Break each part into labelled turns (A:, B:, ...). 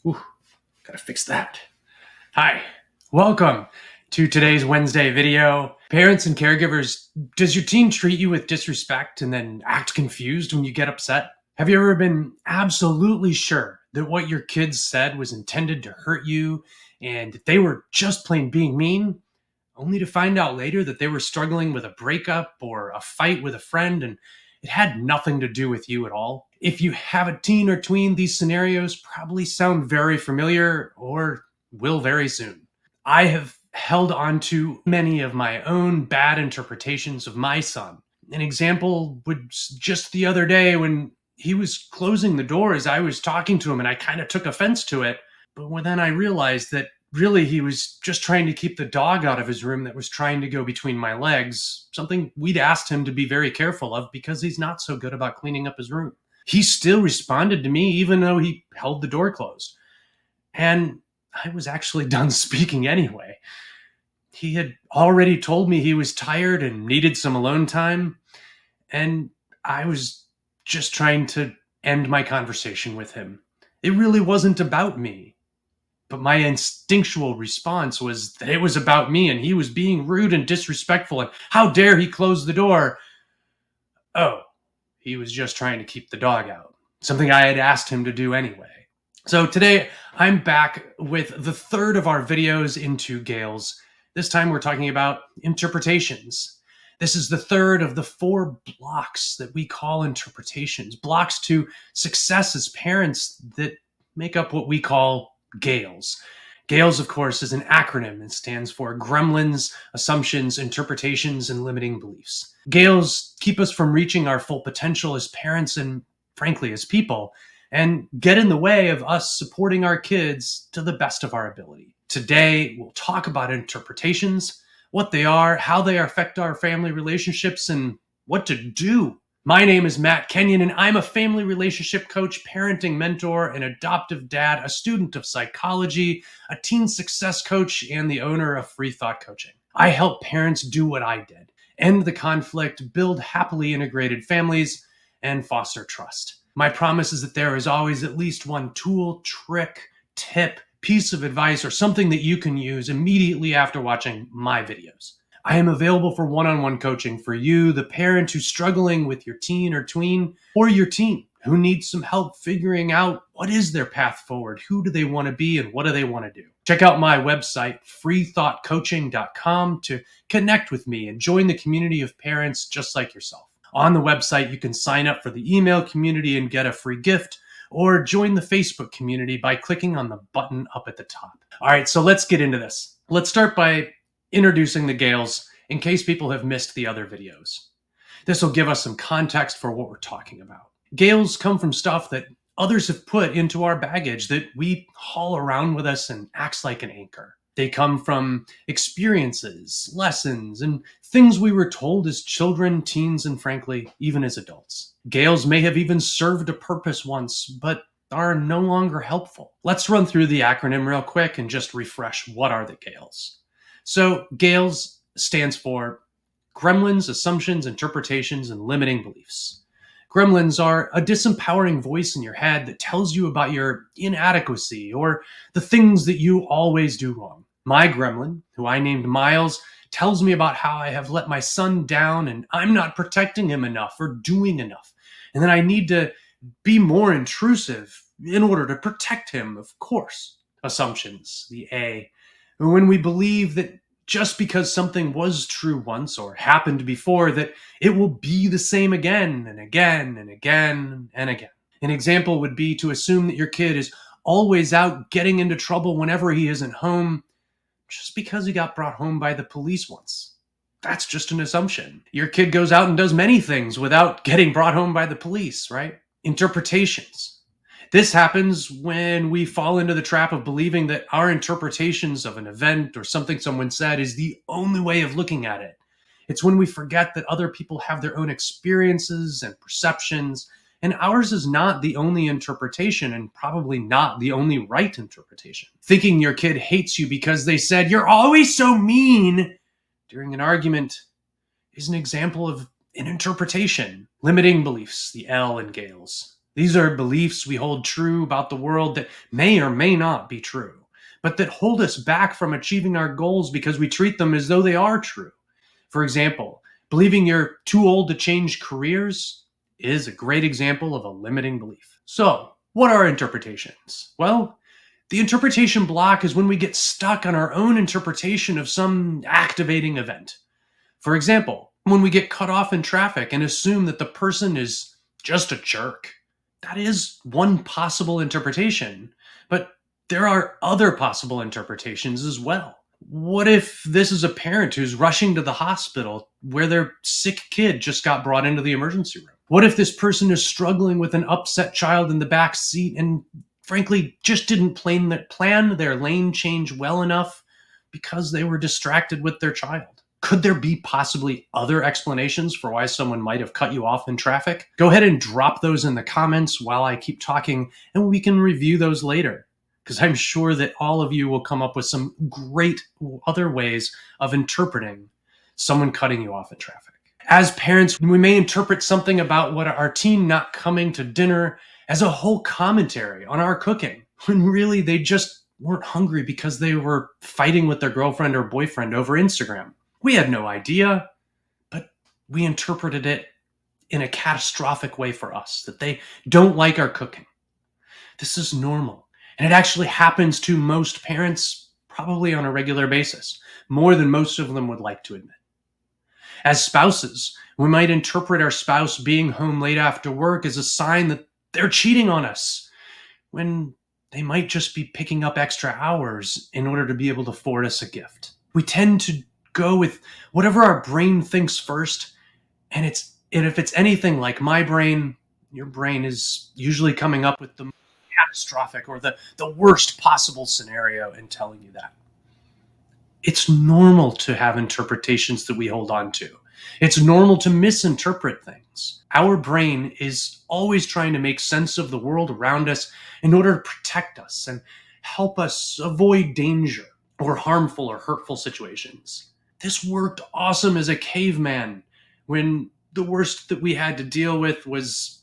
A: Ooh, gotta fix that. Hi, welcome to today's Wednesday video. Parents and caregivers, does your teen treat you with disrespect and then act confused when you get upset? Have you ever been absolutely sure that what your kids said was intended to hurt you and that they were just plain being mean, only to find out later that they were struggling with a breakup or a fight with a friend and it had nothing to do with you at all? If you have a teen or tween, these scenarios probably sound very familiar or will very soon. I have held on to many of my own bad interpretations of my son. An example was just the other day when he was closing the door as I was talking to him, and I kind of took offense to it. But then I realized that really he was just trying to keep the dog out of his room that was trying to go between my legs, something we'd asked him to be very careful of because he's not so good about cleaning up his room. He still responded to me even though he held the door closed. And I was actually done speaking anyway. He had already told me he was tired and needed some alone time, and I was just trying to end my conversation with him. It really wasn't about me. But my instinctual response was that it was about me and he was being rude and disrespectful and how dare he close the door. Oh, he was just trying to keep the dog out, something I had asked him to do anyway. So today I'm back with the third of our videos into GAILs. This time we're talking about interpretations. This is the third of the 4 blocks that we call interpretations, blocks to success as parents that make up what we call GAILs. GAILs, of course, is an acronym. It stands for Gremlins, Assumptions, Interpretations, and Limiting Beliefs. GAILs keep us from reaching our full potential as parents and, frankly, as people, and get in the way of us supporting our kids to the best of our ability. Today, we'll talk about interpretations, what they are, how they affect our family relationships, and what to do. My name is Matt Kenyon, and I'm a family relationship coach, parenting mentor, an adoptive dad, a student of psychology, a teen success coach, and the owner of Freethought Coaching. I help parents do what I did: end the conflict, build happily integrated families, and foster trust. My promise is that there is always at least one tool, trick, tip, piece of advice, or something that you can use immediately after watching my videos. I am available for one-on-one coaching for you, the parent who's struggling with your teen or tween, or your teen who needs some help figuring out what is their path forward, who do they want to be, and what do they want to do. Check out my website, freethoughtcoaching.com, to connect with me and join the community of parents just like yourself. On the website, you can sign up for the email community and get a free gift, or join the Facebook community by clicking on the button up at the top. All right, so let's get into this. Let's start by introducing the GAILs in case people have missed the other videos. This will give us some context for what we're talking about. GAILs come from stuff that others have put into our baggage that we haul around with us and acts like an anchor. They come from experiences, lessons, and things we were told as children, teens, and frankly, even as adults. GAILs may have even served a purpose once, but are no longer helpful. Let's run through the acronym real quick and just refresh what are the GAILs. So GAILs stands for Gremlins, Assumptions, Interpretations, and Limiting Beliefs. Gremlins are a disempowering voice in your head that tells you about your inadequacy or the things that you always do wrong. My gremlin, who I named Miles, tells me about how I have let my son down and I'm not protecting him enough or doing enough. And then I need to be more intrusive in order to protect him, of course. Assumptions, the A. When we believe that just because something was true once or happened before, that it will be the same again and again and again and again. An example would be to assume that your kid is always out getting into trouble whenever he isn't home just because he got brought home by the police once. That's just an assumption. Your kid goes out and does many things without getting brought home by the police, right? Interpretations. This happens when we fall into the trap of believing that our interpretations of an event or something someone said is the only way of looking at it. It's when we forget that other people have their own experiences and perceptions, and ours is not the only interpretation and probably not the only right interpretation. Thinking your kid hates you because they said, "You're always so mean," during an argument is an example of an interpretation. Limiting beliefs, the L in GAILs. These are beliefs we hold true about the world that may or may not be true, but that hold us back from achieving our goals because we treat them as though they are true. For example, believing you're too old to change careers is a great example of a limiting belief. So, what are interpretations? Well, the interpretation block is when we get stuck on our own interpretation of some activating event. For example, when we get cut off in traffic and assume that the person is just a jerk. That is one possible interpretation, but there are other possible interpretations as well. What if this is a parent who's rushing to the hospital where their sick kid just got brought into the emergency room? What if this person is struggling with an upset child in the back seat and frankly just didn't plan their lane change well enough because they were distracted with their child? Could there be possibly other explanations for why someone might have cut you off in traffic? Go ahead and drop those in the comments while I keep talking, and we can review those later, because I'm sure that all of you will come up with some great other ways of interpreting someone cutting you off in traffic. As parents, we may interpret something about what our teen not coming to dinner as a whole commentary on our cooking, when really they just weren't hungry because they were fighting with their girlfriend or boyfriend over Instagram. We had no idea, but we interpreted it in a catastrophic way for us, that they don't like our cooking. This is normal, and it actually happens to most parents probably on a regular basis, more than most of them would like to admit. As spouses, we might interpret our spouse being home late after work as a sign that they're cheating on us, when they might just be picking up extra hours in order to be able to afford us a gift. We tend to go with whatever our brain thinks first, and if it's anything like my brain, your brain is usually coming up with the catastrophic or the worst possible scenario and telling you that. It's normal to have interpretations that we hold on to. It's normal to misinterpret things. Our brain is always trying to make sense of the world around us in order to protect us and help us avoid danger or harmful or hurtful situations. This worked awesome as a caveman when the worst that we had to deal with was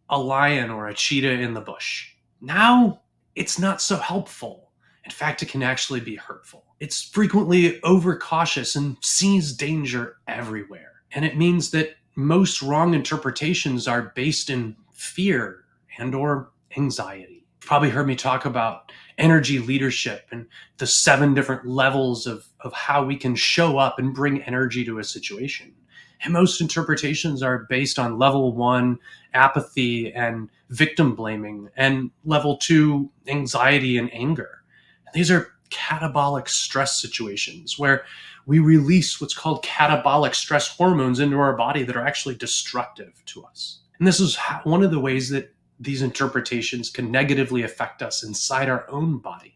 A: a lion or a cheetah in the bush. Now, it's not so helpful. In fact, it can actually be hurtful. It's frequently overcautious and sees danger everywhere. And it means that most wrong interpretations are based in fear and or anxiety. You've probably heard me talk about energy leadership and the 7 different levels of how we can show up and bring energy to a situation. And most interpretations are based on level 1, apathy and victim blaming, and level 2, anxiety and anger. And these are catabolic stress situations where we release what's called catabolic stress hormones into our body that are actually destructive to us. And this is one of the ways that these interpretations can negatively affect us inside our own body.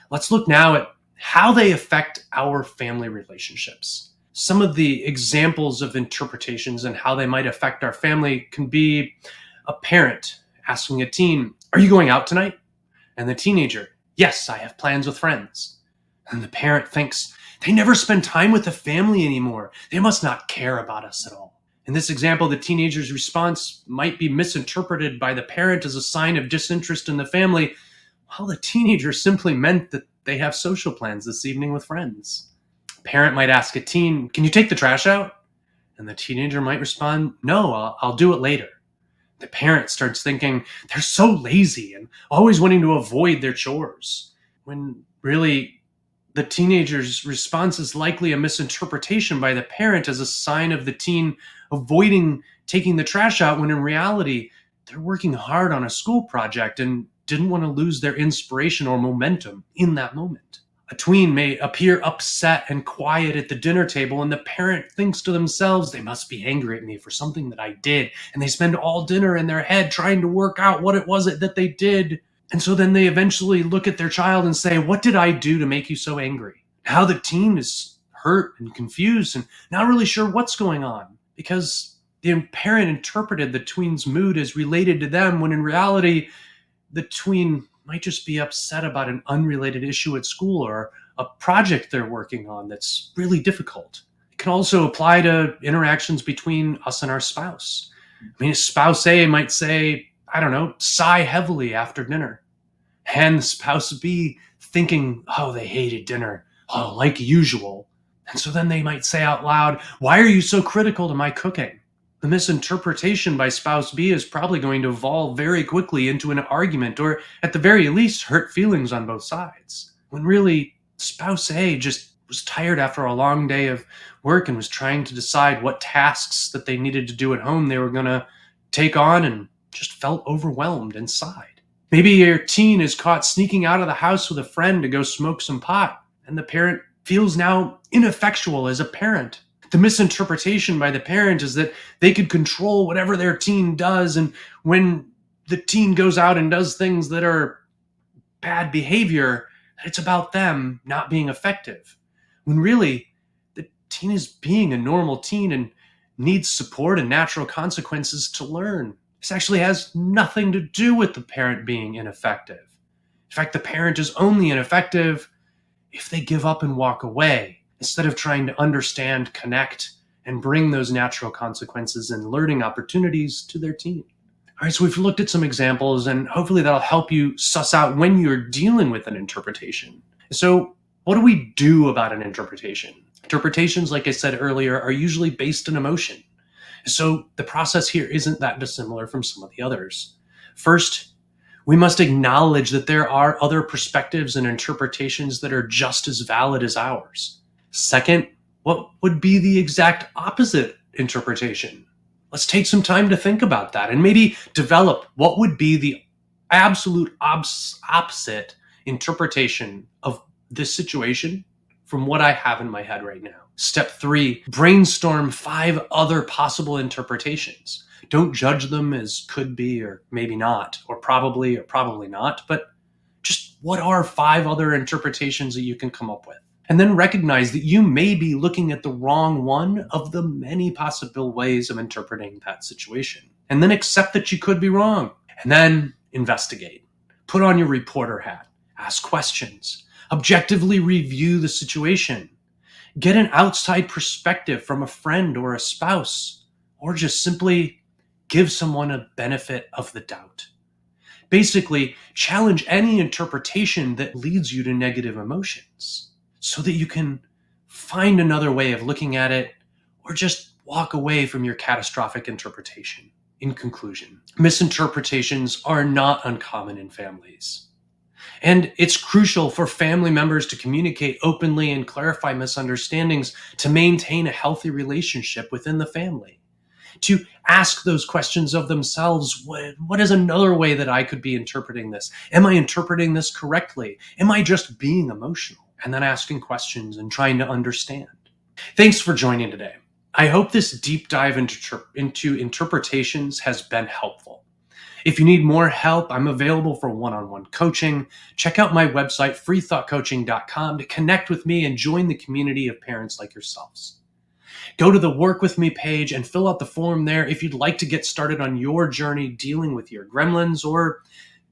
A: Let's look now at how they affect our family relationships. Some of the examples of interpretations and how they might affect our family can be a parent asking a teen, "Are you going out tonight?" And the teenager, "Yes, I have plans with friends." And the parent thinks, "They never spend time with the family anymore. They must not care about us at all." In this example, the teenager's response might be misinterpreted by the parent as a sign of disinterest in the family, while the teenager simply meant that they have social plans this evening with friends. A parent might ask a teen, "Can you take the trash out?" And the teenager might respond, "No, I'll do it later." The parent starts thinking they're so lazy and always wanting to avoid their chores, when really the teenager's response is likely a misinterpretation by the parent as a sign of the teen avoiding taking the trash out, when in reality, they're working hard on a school project and didn't want to lose their inspiration or momentum in that moment. A tween may appear upset and quiet at the dinner table, and the parent thinks to themselves, "They must be angry at me for something that I did." And they spend all dinner in their head trying to work out what it was that they did. And so then they eventually look at their child and say, "What did I do to make you so angry?" Now the teen is hurt and confused and not really sure what's going on, because the parent interpreted the tween's mood as related to them, when in reality, the tween might just be upset about an unrelated issue at school or a project they're working on that's really difficult. It can also apply to interactions between us and our spouse. I mean, spouse A might say, I don't know, sigh heavily after dinner. And the spouse B thinking, oh, they hated dinner, oh, like usual. And so then they might say out loud, why are you so critical to my cooking? The misinterpretation by spouse B is probably going to evolve very quickly into an argument, or at the very least, hurt feelings on both sides. When really, spouse A just was tired after a long day of work and was trying to decide what tasks that they needed to do at home they were going to take on, and just felt overwhelmed and sighed. Maybe your teen is caught sneaking out of the house with a friend to go smoke some pot, and the parent feels now ineffectual as a parent. The misinterpretation by the parent is that they could control whatever their teen does, and when the teen goes out and does things that are bad behavior, it's about them not being effective. When really, the teen is being a normal teen and needs support and natural consequences to learn. This actually has nothing to do with the parent being ineffective. In fact, the parent is only ineffective if they give up and walk away, instead of trying to understand, connect, and bring those natural consequences and learning opportunities to their teen. All right, so we've looked at some examples, and hopefully that'll help you suss out when you're dealing with an interpretation. So what do we do about an interpretation? Interpretations, like I said earlier, are usually based in emotion. So the process here isn't that dissimilar from some of the others. First, we must acknowledge that there are other perspectives and interpretations that are just as valid as ours. Second, what would be the exact opposite interpretation? Let's take some time to think about that and maybe develop what would be the absolute opposite interpretation of this situation from what I have in my head right now. Step 3, brainstorm 5 other possible interpretations. Don't judge them as could be or maybe not, or probably not, but just what are 5 other interpretations that you can come up with? And then recognize that you may be looking at the wrong one of the many possible ways of interpreting that situation. And then accept that you could be wrong. And then investigate. Put on your reporter hat. Ask questions. Objectively review the situation. Get an outside perspective from a friend or a spouse, or just simply give someone a benefit of the doubt. Basically, challenge any interpretation that leads you to negative emotions so that you can find another way of looking at it, or just walk away from your catastrophic interpretation. In conclusion, misinterpretations are not uncommon in families. And it's crucial for family members to communicate openly and clarify misunderstandings to maintain a healthy relationship within the family. To ask those questions of themselves, what is another way that I could be interpreting this? Am I interpreting this correctly? Am I just being emotional? And then asking questions and trying to understand. Thanks for joining today. I hope this deep dive into interpretations has been helpful. If you need more help, I'm available for one-on-one coaching. Check out my website, freethoughtcoaching.com, to connect with me and join the community of parents like yourselves. Go to the Work With Me page and fill out the form there if you'd like to get started on your journey dealing with your gremlins, or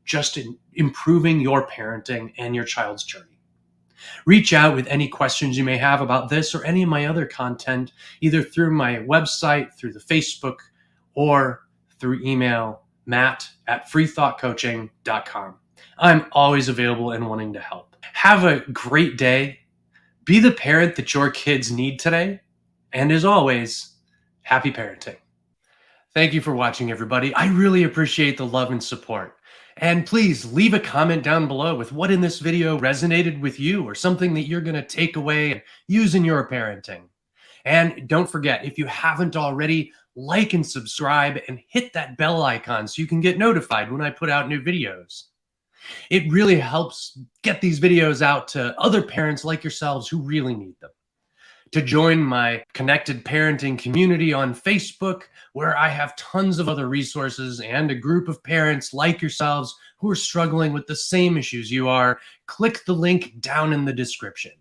A: just improving your parenting and your child's journey. Reach out with any questions you may have about this or any of my other content, either through my website, through the Facebook, or through email, matt@freethoughtcoaching.com. I'm always available and wanting to help. Have a great day. Be the parent that your kids need today. And as always, happy parenting. Thank you for watching, everybody. I really appreciate the love and support. And please leave a comment down below with what in this video resonated with you, or something that you're going to take away and use in your parenting. And don't forget, if you haven't already, like and subscribe and hit that bell icon so you can get notified when I put out new videos. It really helps get these videos out to other parents like yourselves who really need them. To join my connected parenting community on Facebook, where I have tons of other resources and a group of parents like yourselves who are struggling with the same issues you are, click the link down in the description.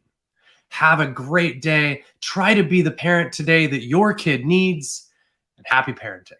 A: Have a great day. Try to be the parent today that your kid needs, and happy parenting.